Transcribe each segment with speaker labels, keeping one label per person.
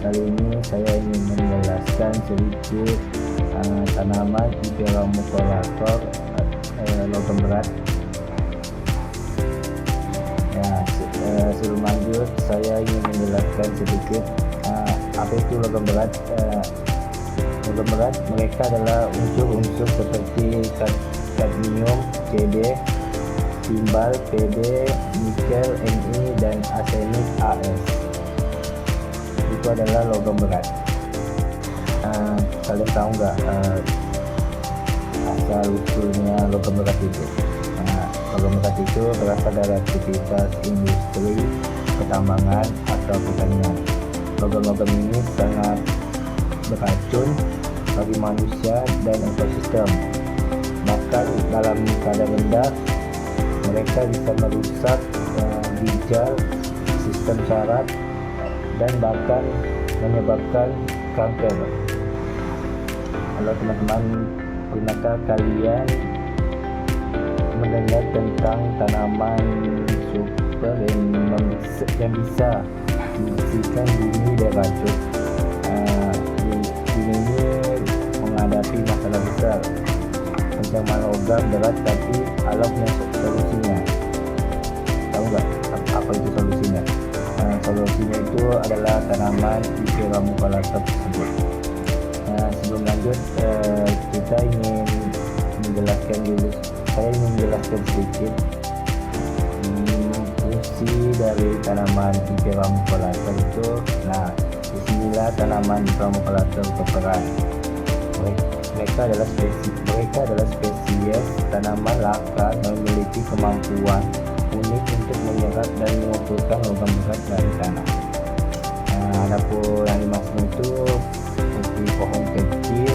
Speaker 1: kali ini saya ingin menjelaskan sedikit tanaman Ipera muculator logam berat. Ya, sebelum lanjut saya ingin menjelaskan sedikit apa itu logam berat. Logam berat mereka adalah unsur-unsur seperti kadmium, Cd, timbal, Pb, nikel, Ni, dan arsenik, As. Itu adalah logam berat. Kalian tahu nggak asal usulnya logam berat itu? Logam berat itu berasal dari aktivitas industri, pertambangan, atau pertanian. Logam-logam ini sangat beracun bagi manusia dan ekosistem. Bahkan dalam kadar rendah mereka bisa merusak ginjal, sistem saraf, dan bahkan menyebabkan kanker. Halo teman-teman, pernahkah kalian mendengar tentang tanaman super yang bisa membersihkan bumi dari racun? Bumi ini menghadapi masalah besar, pencemaran logam berat, tapi Allah punya solusinya. Tahu nggak apa itu solusinya? Solusinya itu adalah tanaman Ipera muculator tersebut. Sebelum lanjut, saya ingin menjelaskan sedikit fungsi dari tanaman Ipera muculator itu. Nah, disinilah tanaman Ipera muculator berperan. Mereka adalah spesies tanaman langka yang memiliki kemampuan unik untuk menyerap dan mengumpulkan logam berat dari tanah. Adapun yang dimaksud itu seperti pohon kecil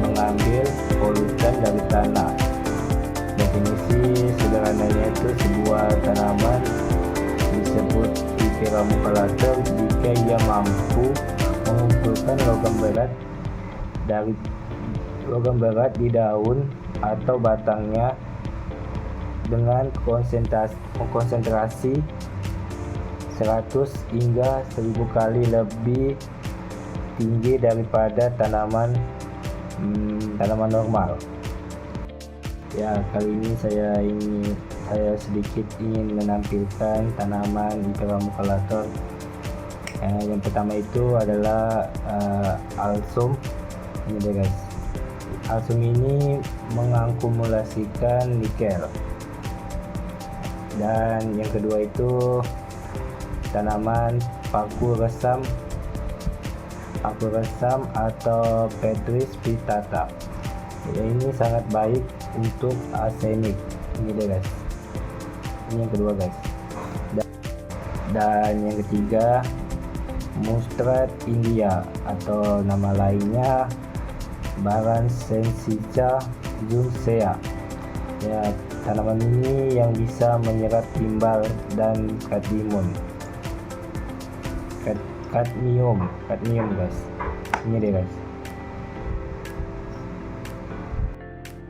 Speaker 1: mengambil polutan dari tanah. Definisi sederhananya itu sebuah tanaman disebut Ipera muculator jika ia mampu mengumpulkan logam berat di daun atau batangnya dengan konsentrasi 100 hingga 1000 kali lebih tinggi daripada tanaman normal. Ya, kali ini saya sedikit ingin menampilkan tanaman Ipera muculator. Yang pertama itu adalah alsum. Ini deh guys, alsum ini mengakumulasikan nikel. Dan yang kedua itu tanaman paku resam atau Petris pitata. Ini sangat baik untuk arsenik. Ini deh guys, ini yang kedua guys. Dan yang ketiga mustard India atau nama lainnya Baransensica zuncea. Ya, tanaman ini yang bisa menyerap timbal dan kadmium guys. Ini deh guys.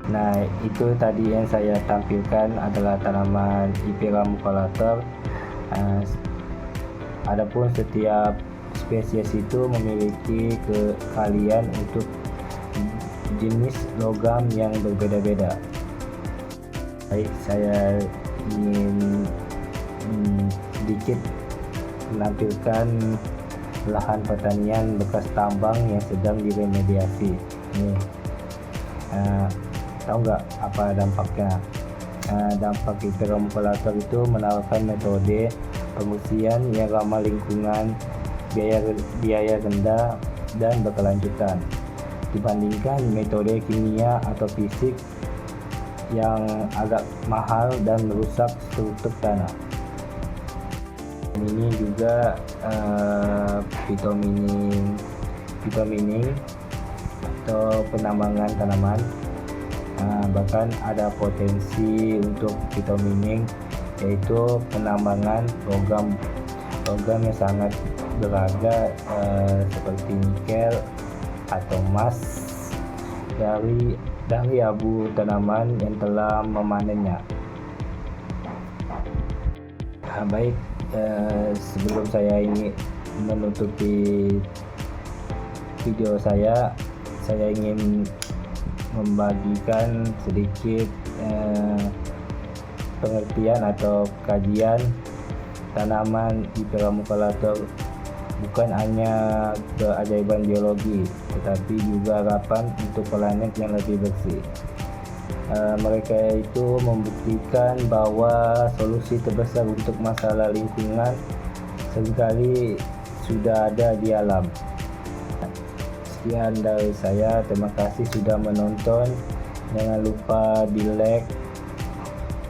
Speaker 1: Nah, itu tadi yang saya tampilkan adalah tanaman Ipera muculator. Adapun setiap spesies itu memiliki keahlian untuk jenis logam yang berbeda-beda. Baik, saya ingin sedikit menampilkan lahan pertanian bekas tambang yang sedang diremediasi. Nih, tahu nggak apa dampaknya? Dampak Ipera muculator itu menawarkan metode pembersihan yang ramah lingkungan, biaya rendah, dan berkelanjutan dibandingkan metode kimia atau fisik yang agak mahal dan merusak struktur tanah. Ini juga vitamin atau penambangan tanaman. Bahkan ada potensi untuk vitamin, yaitu penambangan logam yang sangat berharga seperti nikel atau emas dari abu tanaman yang telah memanennya. Baik, sebelum saya ini menutupi video saya ingin membagikan sedikit pengertian atau kajian tanaman Hyperomycolator, bukan hanya keajaiban biologi tetapi juga harapan untuk planet yang lebih bersih. Mereka itu membuktikan bahwa solusi terbesar untuk masalah lingkungan seringkali sudah ada di alam. Sekian dari saya, terima kasih sudah menonton. Jangan lupa di like,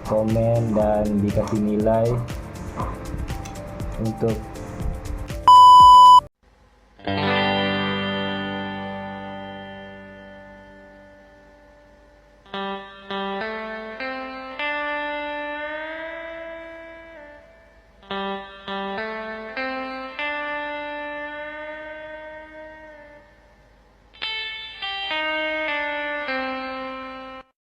Speaker 1: komen, dan dikasih nilai untuk